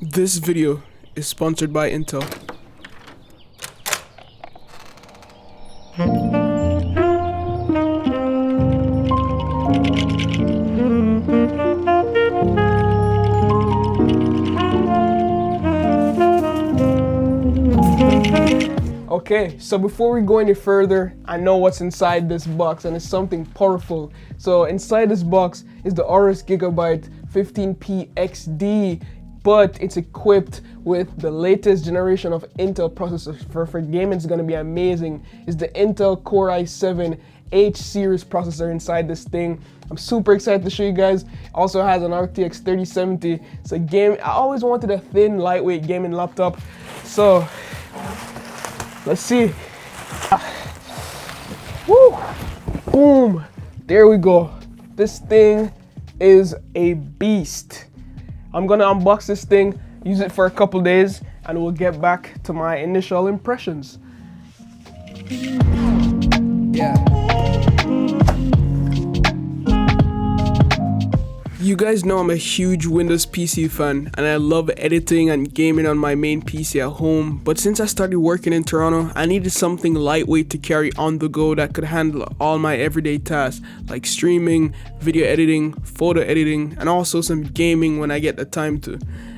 This video is sponsored by Intel. Okay, so before we go any further, I know what's inside this box and it's something powerful. So inside this box is the Aorus Gigabyte 15P XD, but it's equipped with the latest generation of Intel processors. For gaming, it's gonna be amazing. It's the Intel Core i7 H series processor inside this thing. I'm super excited to show you guys. Also has an RTX 3070. It's a game. I always wanted a thin, lightweight gaming laptop. So let's see. Woo! Boom! There we go. This thing is a beast. I'm gonna unbox this thing, use it for a couple days, and we'll get back to my initial impressions. Yeah. You guys know I'm a huge Windows PC fan, and I love editing and gaming on my main PC at home, but since I started working in Toronto, I needed something lightweight to carry on the go that could handle all my everyday tasks, like streaming, video editing, photo editing, and also some gaming when I get the time to.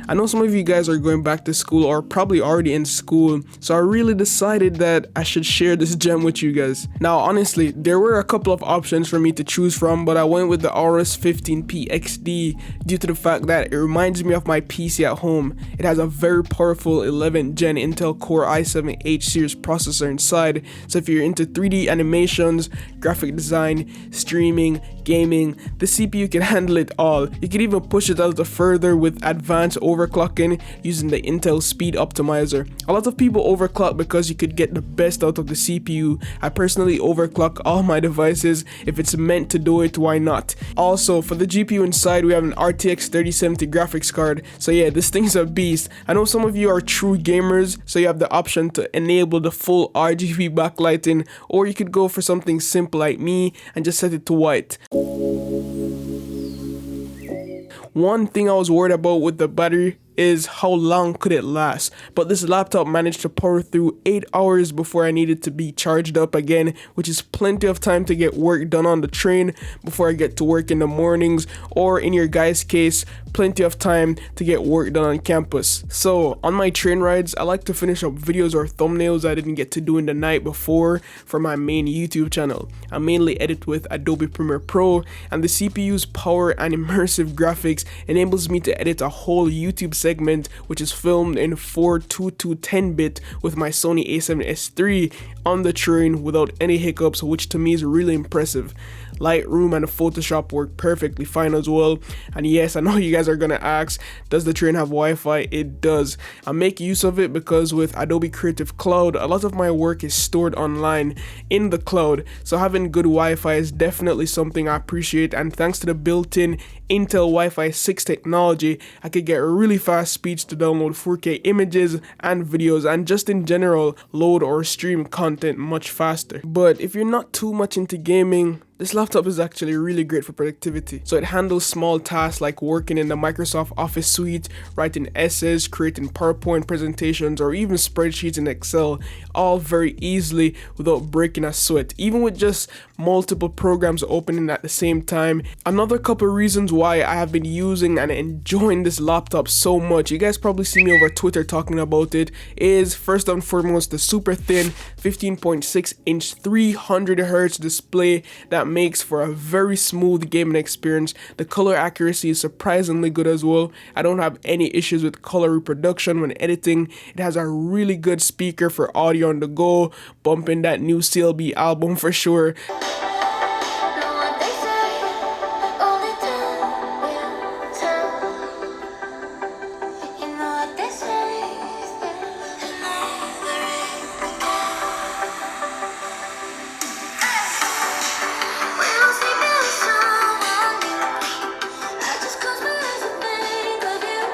I know some of you guys are going back to school or probably already in school, so I really decided that I should share this gem with you guys. Now honestly, there were a couple of options for me to choose from, but I went with the Aorus 15P XD due to the fact that it reminds me of my PC at home. It has a very powerful 11th gen Intel Core i7 H series processor inside, so if you're into 3D animations, graphic design, streaming, gaming, the CPU can handle it all. You can even push it a little further with advanced overclocking using the Intel Speed Optimizer. A lot of people overclock because you could get the best out of the CPU. I personally overclock all my devices. If it's meant to do it, why not? Also, for the GPU inside, we have an RTX 3070 graphics card. So yeah, this thing's a beast. I know some of you are true gamers, so you have the option to enable the full RGB backlighting, or you could go for something simple like me and just set it to white. One thing I was worried about with the battery is how long could it last, but this laptop managed to power through 8 hours before I needed to be charged up again, which is plenty of time to get work done on the train before I get to work in the mornings, or in your guys' case, plenty of time to get work done on campus. So on my train rides, I like to finish up videos or thumbnails I didn't get to do in the night before for my main YouTube channel. I mainly edit with Adobe Premiere Pro, and the CPU's power and immersive graphics enables me to edit a whole YouTube segment which is filmed in 422 10-bit with my Sony a7S III on the train without any hiccups, which to me is really impressive. Lightroom and Photoshop work perfectly fine as well. And yes, I know you guys are gonna ask, does the train have Wi-Fi? It does. I make use of it because with Adobe Creative Cloud, a lot of my work is stored online in the cloud, so having good Wi-Fi is definitely something I appreciate, and thanks to the built-in Intel Wi-Fi 6 technology, I could get really fast speeds to download 4K images and videos, and just in general load or stream content much faster. But if you're not too much into gaming, this laptop is actually really great for productivity. So it handles small tasks like working in the Microsoft Office suite, writing essays, creating PowerPoint presentations, or even spreadsheets in Excel, all very easily without breaking a sweat, even with just multiple programs opening at the same time. Another couple reasons why I have been using and enjoying this laptop so much, you guys probably see me over Twitter talking about it, is first and foremost the super thin 15.6 inch 300Hz display that makes for a very smooth gaming experience. The color accuracy is surprisingly good as well. I don't have any issues with color reproduction when editing. It has a really good speaker for audio on the go, bumping that new CLB album for sure.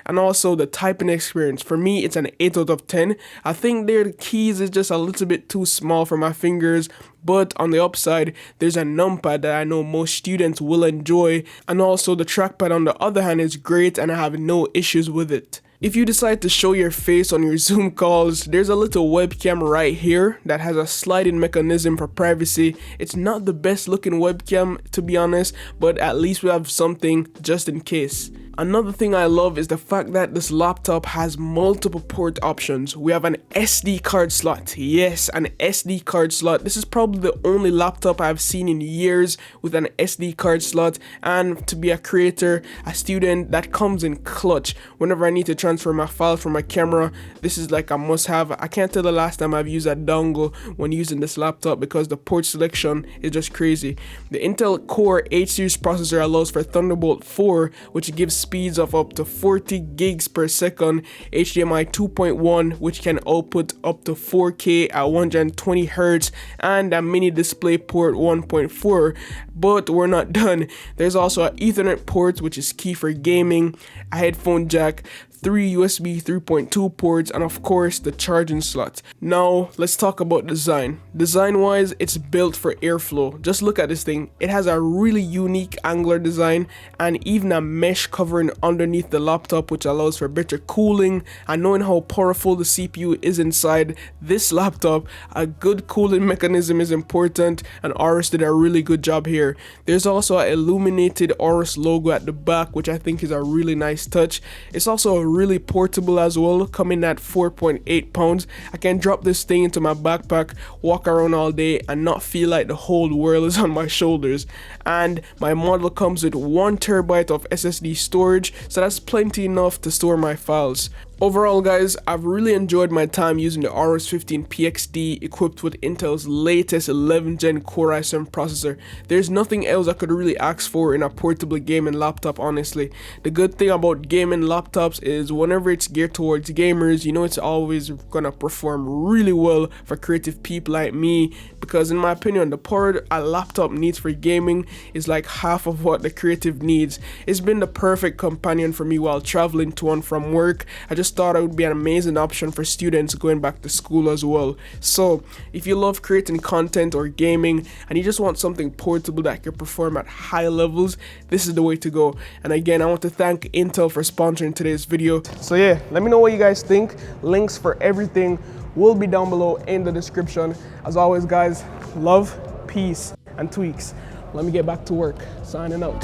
And also the typing experience, for me it's an 8 out of 10. I think the keys is just a little bit too small for my fingers, but on the upside there's a numpad that I know most students will enjoy, and also the trackpad on the other hand is great and I have no issues with it. If you decide to show your face on your Zoom calls, there's a little webcam right here that has a sliding mechanism for privacy. It's not the best looking webcam, to be honest, but at least we have something just in case. Another thing I love is the fact that this laptop has multiple port options. We have an SD card slot. Yes, an SD card slot. This is probably the only laptop I've seen in years with an SD card slot, and to be a creator, a student, that comes in clutch. Whenever I need to transfer my files from my camera, this is like a must-have. I can't tell the last time I've used a dongle when using this laptop because the port selection is just crazy. The Intel Core 8 series processor allows for Thunderbolt 4, which gives speeds of up to 40 gigs per second, HDMI 2.1, which can output up to 4K at 120 Hz, and a mini display port 1.4. But we're not done. There's also an Ethernet port, which is key for gaming, a headphone jack, 3 USB 3.2 ports, and of course the charging slot. Now let's talk about design. Design wise, it's built for airflow. Just look at this thing. It has a really unique angular design and even a mesh covering underneath the laptop, which allows for better cooling. And knowing how powerful the CPU is inside this laptop, a good cooling mechanism is important, and Aorus did a really good job here. There's also an illuminated Aorus logo at the back, which I think is a really nice touch. It's also really portable as well, coming at 4.8 pounds. I can drop this thing into my backpack, walk around all day, and not feel like the whole world is on my shoulders. And my model comes with 1 terabyte of SSD storage, so that's plenty enough to store my files. Overall guys, I've really enjoyed my time using the Aorus 15 PXD equipped with Intel's latest 11th gen Core i7 processor. There's nothing else I could really ask for in a portable gaming laptop, honestly. The good thing about gaming laptops is whenever it's geared towards gamers, you know it's always gonna perform really well for creative people like me, because in my opinion, the power a laptop needs for gaming is like half of what the creative needs. It's been the perfect companion for me while traveling to and from work. I just thought it would be an amazing option for students going back to school as well. So if you love creating content or gaming and you just want something portable that can perform at high levels, this is the way to go. And again, I want to thank Intel for sponsoring today's video. So yeah, let me know what you guys think. Links for everything will be down below in the description. As always guys, love, peace, and tweaks. Let me get back to work. Signing out.